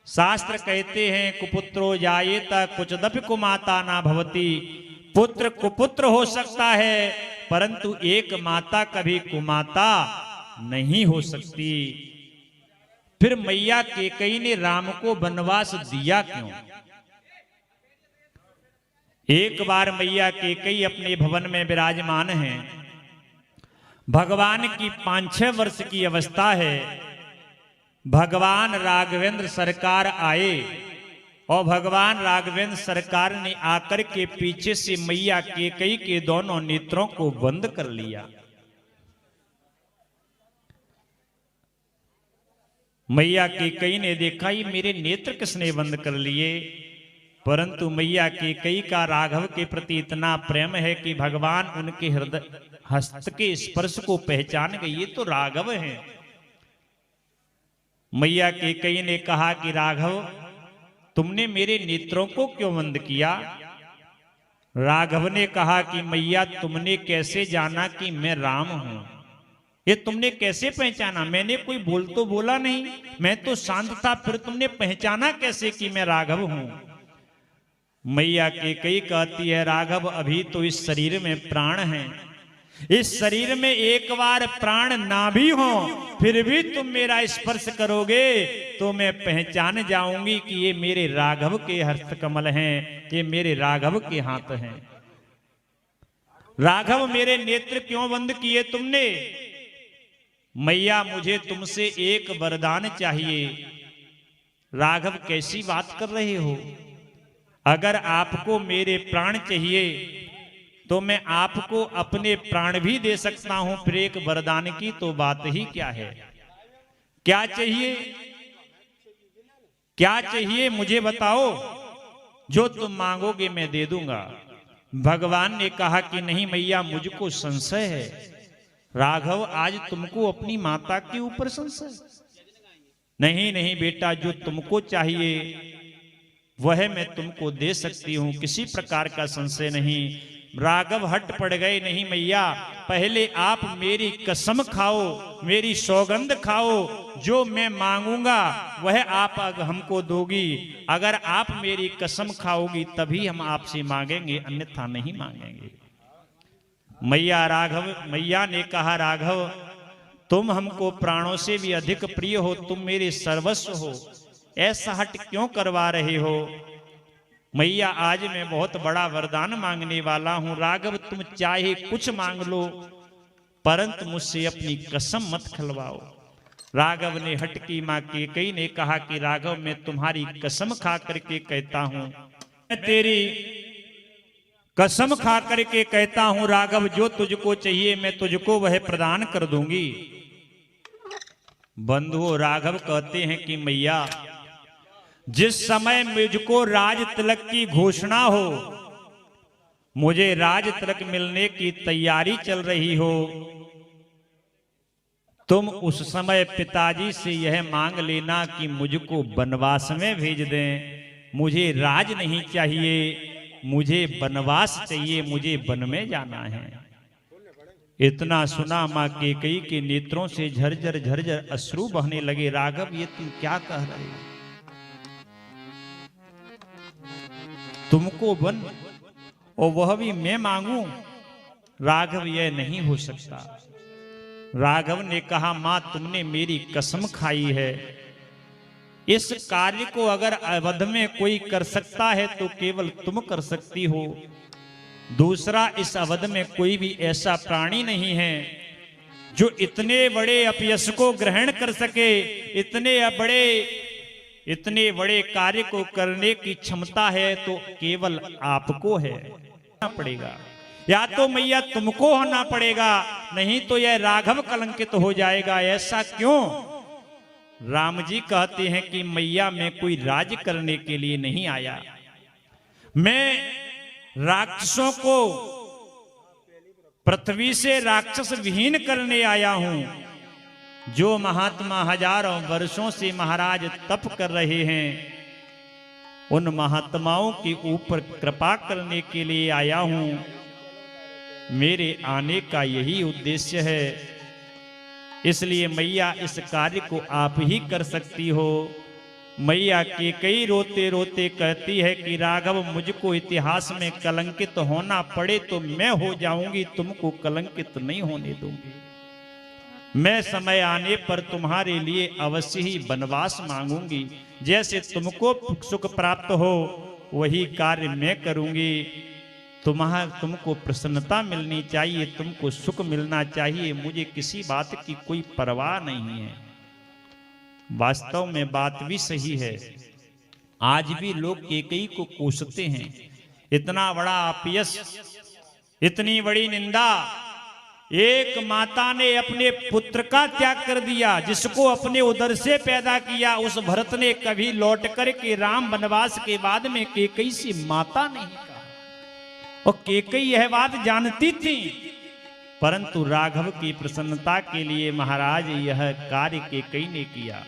शास्त्र कहते हैं कुपुत्रो जायेत कुचदपि कुमाता ना भवती। पुत्र कुपुत्र हो सकता है परंतु एक माता कभी कुमाता नहीं हो सकती। फिर मैया कैकेयी ने राम को वनवास दिया क्यों? एक बार मैया कैकेयी अपने भवन में विराजमान हैं। भगवान की 5-6 वर्ष की अवस्था है। भगवान राघवेंद्र सरकार आए और भगवान राघवेंद्र सरकार ने आकर के पीछे से मैया कैकेयी के दोनों नेत्रों को बंद कर लिया। मैया कैकेयी ने देखा ये मेरे नेत्र किसने बंद कर लिए, परंतु मैया कैकेयी का राघव के प्रति इतना प्रेम है कि भगवान उनके हृदय हस्त के स्पर्श को पहचान गई, ये तो राघव हैं। मैया कैकेयी ने कहा कि राघव तुमने मेरे नेत्रों को क्यों बंद किया? राघव ने कहा कि मैया तुमने कैसे जाना कि मैं राम हूं? ये तुमने कैसे पहचाना? मैंने कोई बोल तो बोला नहीं, मैं तो शांत था, फिर तुमने पहचाना कैसे कि मैं राघव हूं? मैया कैकेयी कहती है राघव अभी तो इस शरीर में प्राण है, इस शरीर में एक बार प्राण ना भी हो फिर भी तुम मेरा स्पर्श करोगे तो मैं पहचान जाऊंगी कि ये मेरे राघव के हस्तकमल हैं, ये मेरे राघव के हाथ हैं। राघव मेरे नेत्र क्यों बंद किए तुमने? मैया मुझे तुमसे एक वरदान चाहिए। राघव कैसी बात कर रहे हो? अगर आपको मेरे प्राण चाहिए तो मैं आपको अपने प्राण भी दे सकता हूं, फिर एक वरदान की तो बात ही क्या है? क्या चाहिए? क्या चाहिए मुझे बताओ, जो तुम मांगोगे मैं दे दूंगा। भगवान ने कहा कि नहीं मैया मुझको संशय है। राघव आज तुमको अपनी माता के ऊपर संशय? नहीं नहीं बेटा, जो तुमको चाहिए वह मैं तुमको दे सकती हूं, किसी प्रकार का संशय नहीं। राघव हट पड़ गए, नहीं मैया पहले आप मेरी कसम खाओ, मेरी सौगंध खाओ, जो मैं मांगूंगा वह आप हमको दोगी। अगर आप मेरी कसम खाओगी तभी हम आपसे मांगेंगे, अन्यथा नहीं मांगेंगे। मैया ने कहा राघव तुम हमको प्राणों से भी अधिक प्रिय हो, तुम मेरे सर्वस्व हो, ऐसा हट क्यों करवा रहे हो? मैया आज मैं बहुत बड़ा वरदान मांगने वाला हूं। राघव तुम चाहे कुछ मांग लो परंतु मुझसे अपनी कसम मत खलवाओ। राघव ने हटकी मां कैकेयी ने कहा कि राघव मैं तुम्हारी कसम खा करके कहता हूं, मैं तेरी कसम खा करके कहता हूं राघव जो तुझको चाहिए मैं तुझको वह प्रदान कर दूंगी। बंधुओं राघव कहते हैं कि मैया जिस समय मुझको राज तिलक की घोषणा हो, मुझे राज तिलक मिलने की तैयारी चल रही हो, तुम उस समय पिताजी से यह मांग लेना कि मुझको वनवास में भेज दें। मुझे राज नहीं चाहिए, मुझे वनवास चाहिए, मुझे वन में जाना है। इतना सुना मां कैकेयी के नेत्रों से झरझर झरझर अश्रु बहने लगे। राघव ये तुम क्या कह रहे हो? तुमको वन और वह भी मैं मांगू? राघव यह नहीं हो सकता। राघव ने कहा मां तुमने मेरी कसम खाई है, इस कार्य को अगर अवध में कोई कर सकता है तो केवल तुम कर सकती हो। दूसरा इस अवध में कोई भी ऐसा प्राणी नहीं है जो इतने बड़े अपयश को ग्रहण कर सके, इतने बड़े कार्य को करने की क्षमता है तो केवल आपको है पड़ेगा, या तो मैया तुमको होना पड़ेगा, नहीं तो यह राघव कलंकित हो जाएगा। ऐसा क्यों? राम जी कहते हैं कि मैया मैं कोई राज करने के लिए नहीं आया, मैं राक्षसों को पृथ्वी से राक्षस विहीन करने आया हूं। जो महात्मा हजारों वर्षों से महाराज तप कर रहे हैं उन महात्माओं के ऊपर कृपा करने के लिए आया हूं। मेरे आने का यही उद्देश्य है, इसलिए मैया इस कार्य को आप ही कर सकती हो। मैया केकई रोते रोते कहती है कि राघव, मुझको इतिहास में कलंकित होना पड़े तो मैं हो जाऊंगी, तुमको कलंकित नहीं होने दूंगी। मैं समय आने पर तुम्हारे लिए अवश्य ही वनवास मांगूंगी। जैसे तुमको सुख प्राप्त हो वही कार्य मैं करूंगी। तुमको प्रसन्नता मिलनी चाहिए, तुमको सुख मिलना चाहिए, मुझे किसी बात की कोई परवाह नहीं है। वास्तव में बात भी सही है। आज भी लोग केकई को कोसते हैं। इतना बड़ा अपयश, इतनी बड़ी निंदा, एक माता ने अपने पुत्र का त्याग कर दिया, जिसको अपने उदर से पैदा किया। उस भरत ने कभी लौट कर के राम वनवास के बाद में केकई से माता नहीं कहा, और केकई यह बात जानती थी, परंतु राघव की प्रसन्नता के लिए महाराज यह कार्य केकई ने किया।